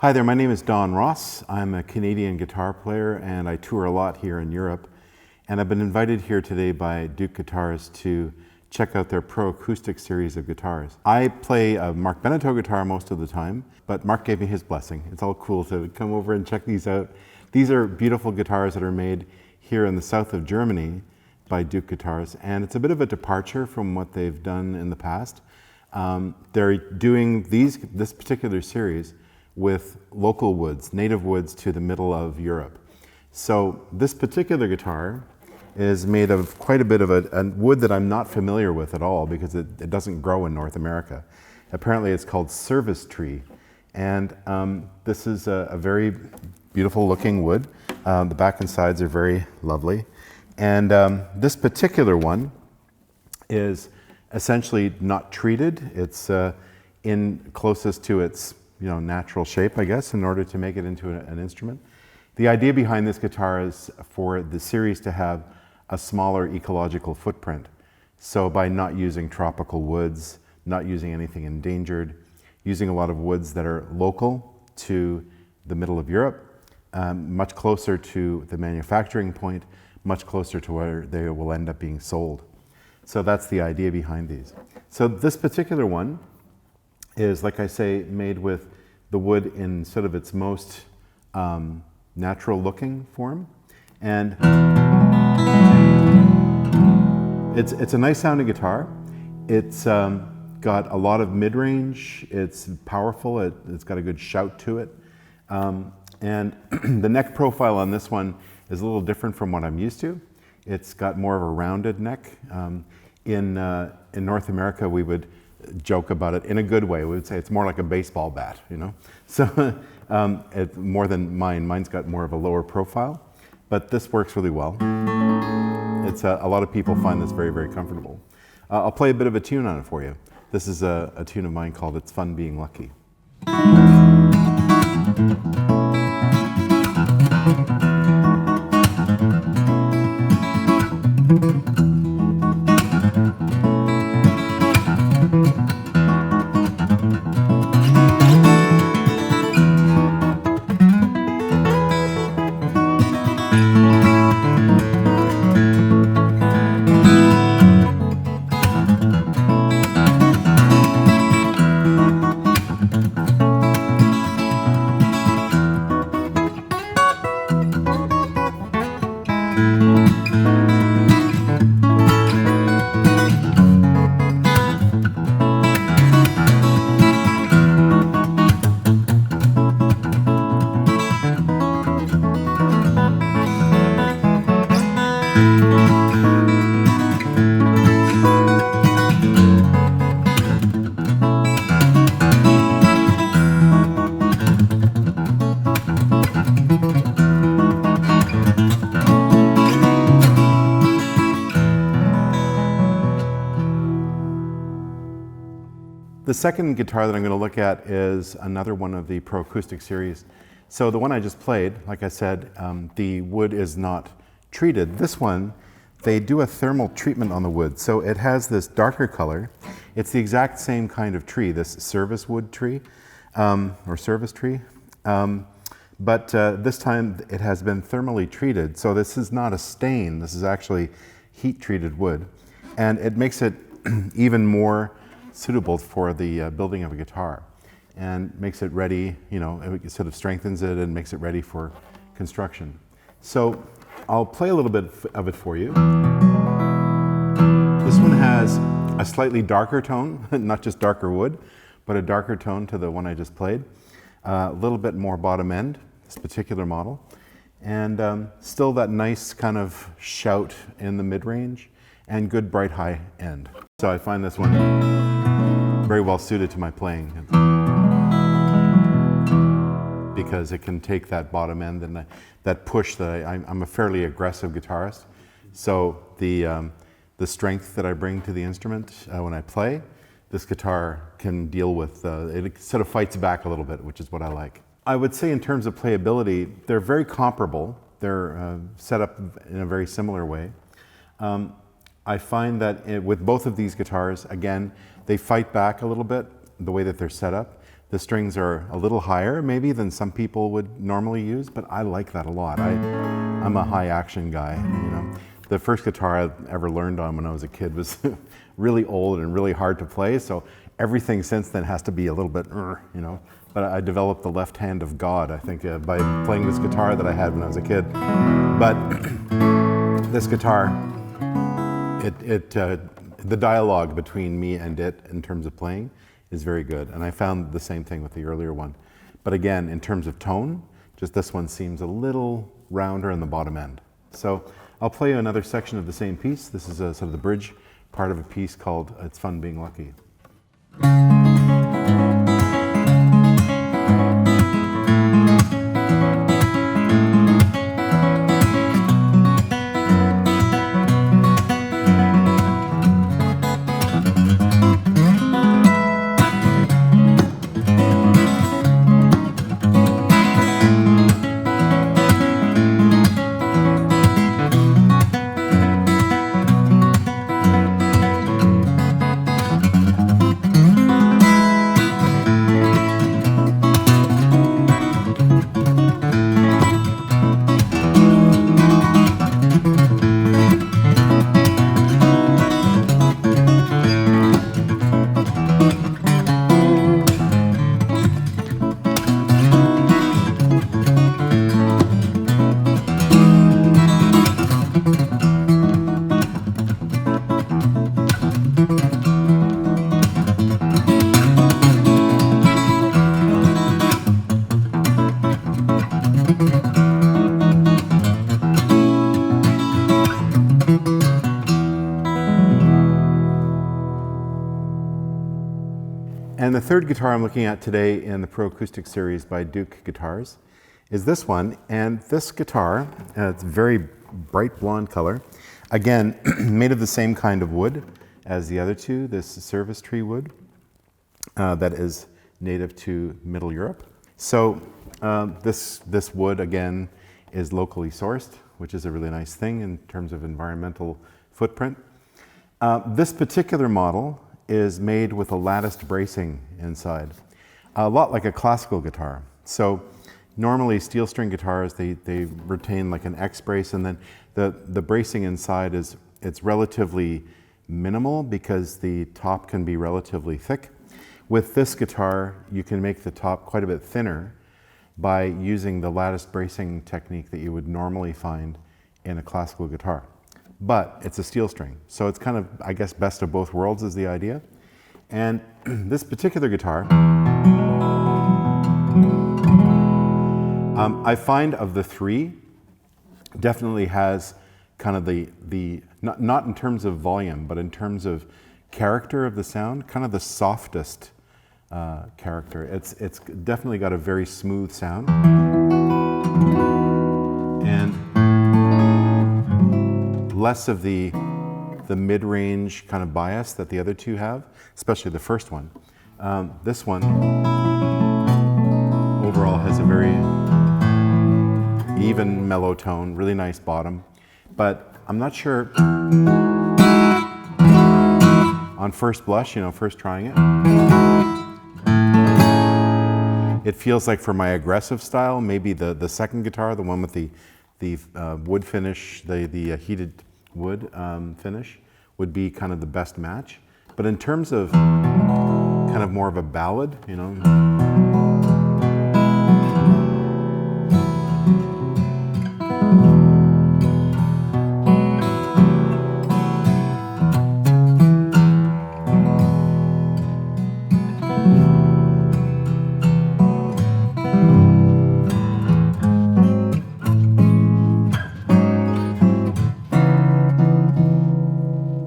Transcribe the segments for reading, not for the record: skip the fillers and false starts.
Hi there, my name is Don Ross. I'm a Canadian guitar player and I tour a lot here in Europe. And I've been invited here today by Duke Guitars to check out their Pro Acoustic series of guitars. I play a Mark Beneteau guitar most of the time, but Mark gave me his blessing. It's all cool to come over and check these out. These are beautiful guitars that are made here in the south of Germany by Duke Guitars, and it's a bit of a departure from what they've done in the past. They're doing this particular series with local woods, native woods to the middle of Europe. So this particular guitar is made of quite a bit of a wood that I'm not familiar with at all because it doesn't grow in North America. Apparently it's called service tree. And this is a very beautiful looking wood. The back and sides are very lovely. And this particular one is essentially not treated. It's in closest to its natural shape, I guess, in order to make it into an instrument. The idea behind this guitar is for the series to have a smaller ecological footprint. So by not using tropical woods, not using anything endangered, using a lot of woods that are local to the middle of Europe, much closer to the manufacturing point, much closer to where they will end up being sold. So that's the idea behind these. So this particular one is, like I say, made with the wood in sort of its most natural looking form. And it's a nice sounding guitar. It's got a lot of mid-range. It's powerful. It's got a good shout to it. And the neck profile on this one is a little different from what I'm used to. It's got more of a rounded neck. In North America, we would joke about it in a good way. We would say it's more like a baseball bat, So it's more than mine. Mine's got more of a lower profile, but this works really well. It's a lot of people find this very, very comfortable. I'll play a bit of a tune on it for you. This is a tune of mine called It's Fun Being Lucky. The second guitar that I'm going to look at is another one of the Pro Acoustic series. So the one I just played, like I said, the wood is not treated. This one, they do a thermal treatment on the wood. So it has this darker color. It's the exact same kind of tree, this service wood tree, or service tree. But this time it has been thermally treated. So this is not a stain. This is actually heat treated wood. And it makes it even more suitable for the building of a guitar and makes it ready, it sort of strengthens it and makes it ready for construction. So I'll play a little bit of it for you. This one has a slightly darker tone, not just darker wood, but a darker tone to the one I just played. A little bit more bottom end, this particular model, and still that nice kind of shout in the mid-range and good bright high end. So I find this one very well suited to my playing because it can take that bottom end and that push that I'm a fairly aggressive guitarist. So the strength that I bring to the instrument when I play, this guitar can deal with, it sort of fights back a little bit, which is what I like. I would say in terms of playability, they're very comparable. They're set up in a very similar way. I find that with both of these guitars, again, they fight back a little bit, the way that they're set up. The strings are a little higher maybe than some people would normally use, but I like that a lot. I'm a high action guy, you know. The first guitar I ever learned on when I was a kid was really old and really hard to play, so everything since then has to be a little bit, you know. But I developed the left hand of God, I think, by playing this guitar that I had when I was a kid. But this guitar, the dialogue between me and it in terms of playing is very good. And I found the same thing with the earlier one. But again, in terms of tone, just this one seems a little rounder in the bottom end. So I'll play you another section of the same piece. This is sort of the bridge part of a piece called It's Fun Being Lucky. And the third guitar I'm looking at today in the Pro Acoustic series by Duke Guitars is this one. And this guitar, it's very bright blonde color, again, made of the same kind of wood as the other two, this service tree wood that is native to Middle Europe. So this wood, again, is locally sourced, which is a really nice thing in terms of environmental footprint. This particular model is made with a latticed bracing inside, a lot like a classical guitar. So normally steel string guitars, they retain like an X brace, and then the bracing inside it's relatively minimal because the top can be relatively thick. With this guitar, you can make the top quite a bit thinner by using the latticed bracing technique that you would normally find in a classical guitar. But it's a steel string, so it's kind of, I guess, best of both worlds is the idea. And this particular guitar, I find of the three, definitely has kind of the not in terms of volume, but in terms of character of the sound, kind of the softest character. It's definitely got a very smooth sound. And less of the mid-range kind of bias that the other two have, especially the first one. This one overall has a very even mellow tone, really nice bottom, but I'm not sure on first blush, you know, first trying it feels like for my aggressive style, maybe the second guitar, the one with the wood finish, the heated wood finish would be kind of the best match. But in terms of kind of more of a ballad, you know,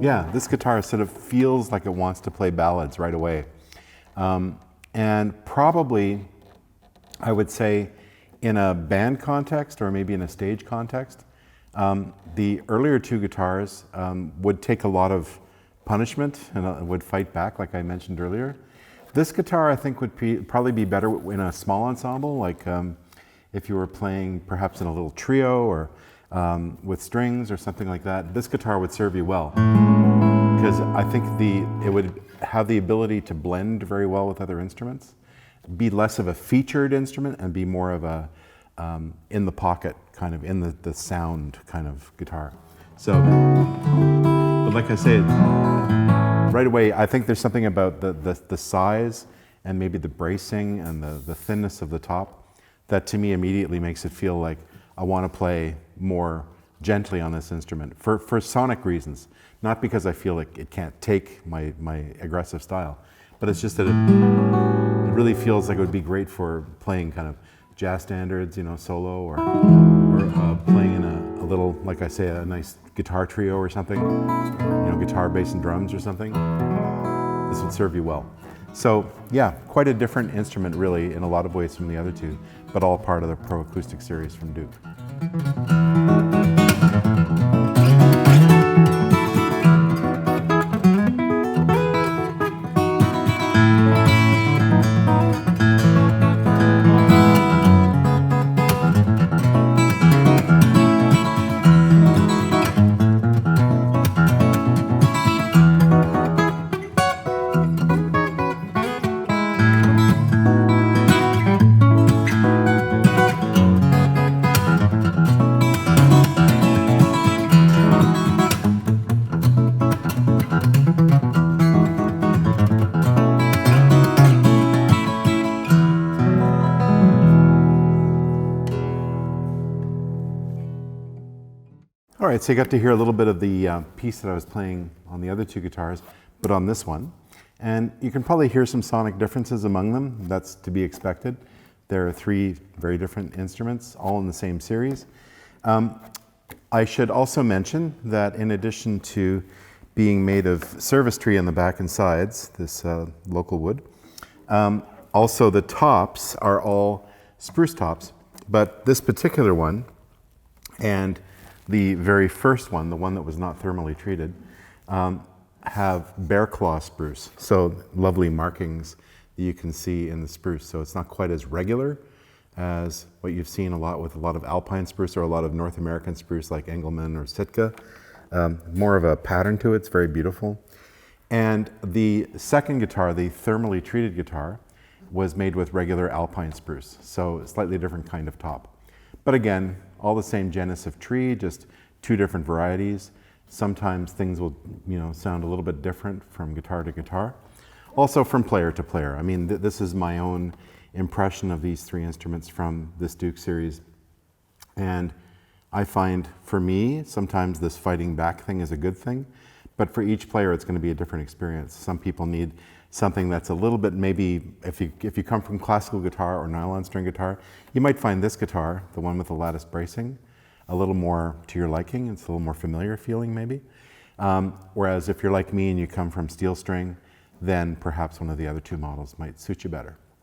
yeah, this guitar sort of feels like it wants to play ballads right away. And probably, I would say, in a band context or maybe in a stage context, the earlier two guitars would take a lot of punishment and would fight back, like I mentioned earlier. This guitar, I think, would probably be better in a small ensemble, like if you were playing perhaps in a little trio or with strings or something like that. This guitar would serve you well, because I think it would have the ability to blend very well with other instruments. be less of a featured instrument and be more of a in the pocket, kind of in the sound kind of guitar. So, but like I said, right away, I think there's something about the size and maybe the bracing and the thinness of the top that to me immediately makes it feel like I want to play more gently on this instrument for sonic reasons, not because I feel like it can't take my aggressive style, but it's just that it really feels like it would be great for playing kind of jazz standards, you know, solo, or playing in a little, like I say, a nice guitar trio or something, you know, guitar, bass, and drums or something. This would serve you well. So yeah, quite a different instrument really in a lot of ways from the other two, but all part of the Pro Acoustic series from Duke. All right, so you got to hear a little bit of the piece that I was playing on the other two guitars, but on this one. And you can probably hear some sonic differences among them. That's to be expected. There are three very different instruments, all in the same series. I should also mention that in addition to being made of service tree on the back and sides, this local wood, also the tops are all spruce tops, but this particular one and the very first one, the one that was not thermally treated, have bear claw spruce. So lovely markings that you can see in the spruce. So it's not quite as regular as what you've seen a lot with a lot of alpine spruce or a lot of North American spruce like Engelmann or Sitka. More of a pattern to it, it's very beautiful. And the second guitar, the thermally treated guitar, was made with regular alpine spruce. So a slightly different kind of top. But again, all the same genus of tree, just two different varieties. Sometimes things will, you know, sound a little bit different from guitar to guitar. Also from player to player. I mean, this is my own impression of these three instruments from this Duke series. And I find, for me, sometimes this fighting back thing is a good thing, but for each player it's going to be a different experience. Some people need something that's a little bit, maybe if you come from classical guitar or nylon string guitar, you might find this guitar, the one with the lattice bracing, a little more to your liking. It's a little more familiar feeling maybe. Whereas if you're like me and you come from steel string, then perhaps one of the other two models might suit you better.